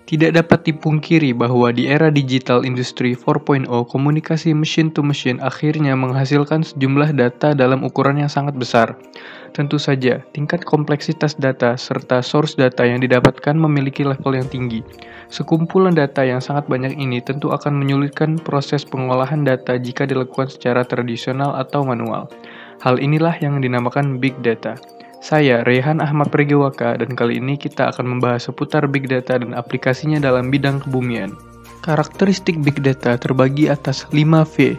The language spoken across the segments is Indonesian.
Tidak dapat dipungkiri bahwa di era digital industri 4.0, komunikasi machine-to-machine akhirnya menghasilkan sejumlah data dalam ukuran yang sangat besar. Tentu saja, tingkat kompleksitas data serta source data yang didapatkan memiliki level yang tinggi. Sekumpulan data yang sangat banyak ini tentu akan menyulitkan proses pengolahan data jika dilakukan secara tradisional atau manual. Hal inilah yang dinamakan big data. Saya, Rehan Ahmad Pregiwaka, dan kali ini kita akan membahas seputar Big Data dan aplikasinya dalam bidang kebumian. Karakteristik Big Data terbagi atas 5V.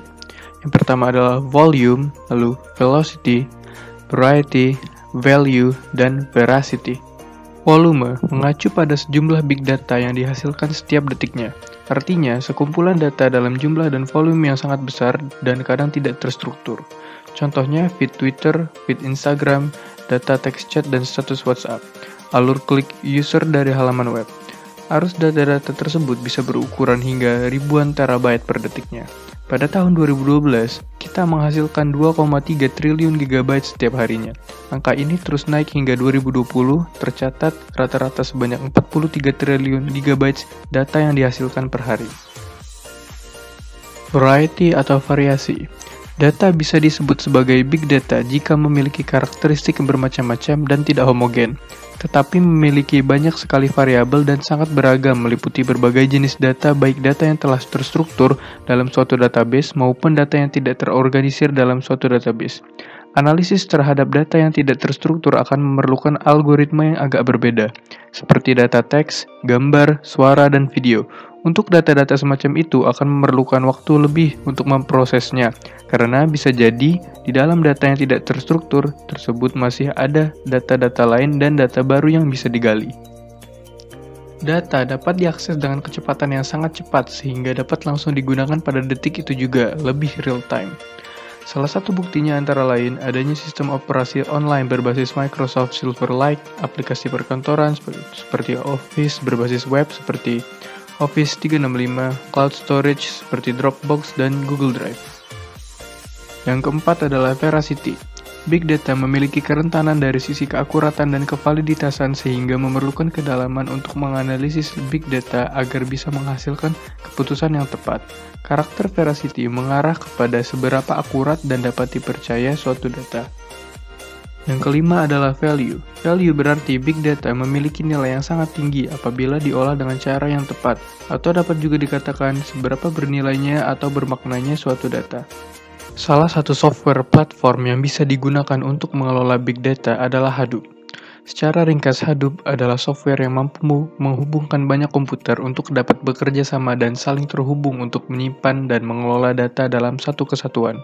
Yang pertama adalah volume, lalu velocity, variety, value, dan veracity. Volume mengacu pada sejumlah Big Data yang dihasilkan setiap detiknya. Artinya, sekumpulan data dalam jumlah dan volume yang sangat besar dan kadang tidak terstruktur. Contohnya feed Twitter, feed Instagram, data text chat dan status WhatsApp, alur klik user dari halaman web. Arus data-data tersebut bisa berukuran hingga ribuan terabyte per detiknya. Pada tahun 2012, kita menghasilkan 2,3 triliun gigabyte setiap harinya. Angka ini terus naik hingga 2020, tercatat rata-rata sebanyak 43 triliun gigabyte data yang dihasilkan per hari. Variety atau variasi. Data bisa disebut sebagai big data jika memiliki karakteristik yang bermacam-macam dan tidak homogen, tetapi memiliki banyak sekali variabel dan sangat beragam meliputi berbagai jenis data, baik data yang telah terstruktur dalam suatu database maupun data yang tidak terorganisir dalam suatu database. Analisis terhadap data yang tidak terstruktur akan memerlukan algoritma yang agak berbeda, seperti data teks, gambar, suara, dan video. Untuk data-data semacam itu akan memerlukan waktu lebih untuk memprosesnya, karena bisa jadi di dalam data yang tidak terstruktur tersebut masih ada data-data lain dan data baru yang bisa digali. Data dapat diakses dengan kecepatan yang sangat cepat sehingga dapat langsung digunakan pada detik itu juga, lebih real time. Salah satu buktinya antara lain adanya sistem operasi online berbasis Microsoft Silverlight, aplikasi perkantoran seperti Office berbasis web seperti Office 365, cloud storage seperti Dropbox dan Google Drive. Yang keempat adalah veracity. Big data memiliki kerentanan dari sisi keakuratan dan kevaliditasan sehingga memerlukan kedalaman untuk menganalisis big data agar bisa menghasilkan keputusan yang tepat. Karakter veracity mengarah kepada seberapa akurat dan dapat dipercaya suatu data. Yang kelima adalah value. Value berarti big data memiliki nilai yang sangat tinggi apabila diolah dengan cara yang tepat, atau dapat juga dikatakan seberapa bernilainya atau bermaknanya suatu data. Salah satu software platform yang bisa digunakan untuk mengelola big data adalah Hadoop. Secara ringkas, Hadoop adalah software yang mampu menghubungkan banyak komputer untuk dapat bekerja sama dan saling terhubung untuk menyimpan dan mengelola data dalam satu kesatuan.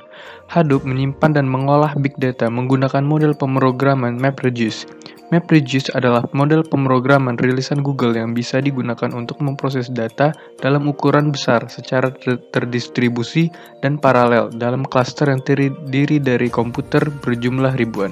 Hadoop menyimpan dan mengolah big data menggunakan model pemrograman MapReduce. MapReduce adalah model pemrograman rilisan Google yang bisa digunakan untuk memproses data dalam ukuran besar secara terdistribusi dan paralel dalam klaster yang terdiri dari komputer berjumlah ribuan.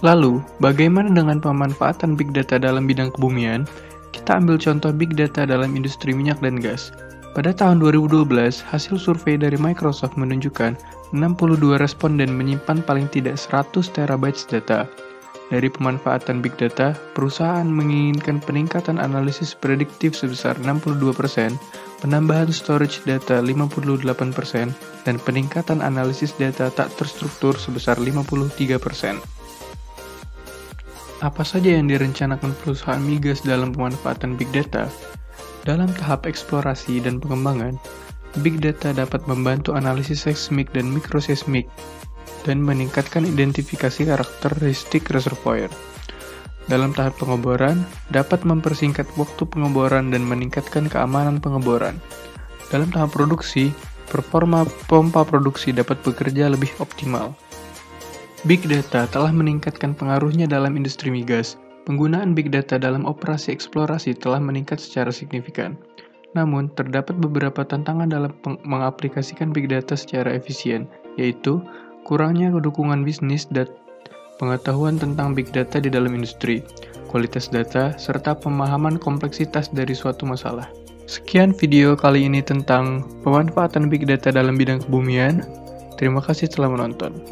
Lalu, bagaimana dengan pemanfaatan big data dalam bidang kebumian? Kita ambil contoh big data dalam industri minyak dan gas. Pada tahun 2012, hasil survei dari Microsoft menunjukkan 62 responden menyimpan paling tidak 100 terabytes data. Dari pemanfaatan big data, perusahaan menginginkan peningkatan analisis prediktif sebesar 62%, penambahan storage data 58%, dan peningkatan analisis data tak terstruktur sebesar 53%. Apa saja yang direncanakan perusahaan migas dalam pemanfaatan big data? Dalam tahap eksplorasi dan pengembangan, big data dapat membantu analisis seismik dan mikroseismik dan meningkatkan identifikasi karakteristik reservoir. Dalam tahap pengeboran, dapat mempersingkat waktu pengeboran dan meningkatkan keamanan pengeboran. Dalam tahap produksi, performa pompa produksi dapat bekerja lebih optimal. Big data telah meningkatkan pengaruhnya dalam industri migas. Penggunaan big data dalam operasi eksplorasi telah meningkat secara signifikan. Namun, terdapat beberapa tantangan dalam mengaplikasikan big data secara efisien, yaitu kurangnya dukungan bisnis dan pengetahuan tentang big data di dalam industri, kualitas data, serta pemahaman kompleksitas dari suatu masalah. Sekian video kali ini tentang pemanfaatan big data dalam bidang kebumian. Terima kasih telah menonton.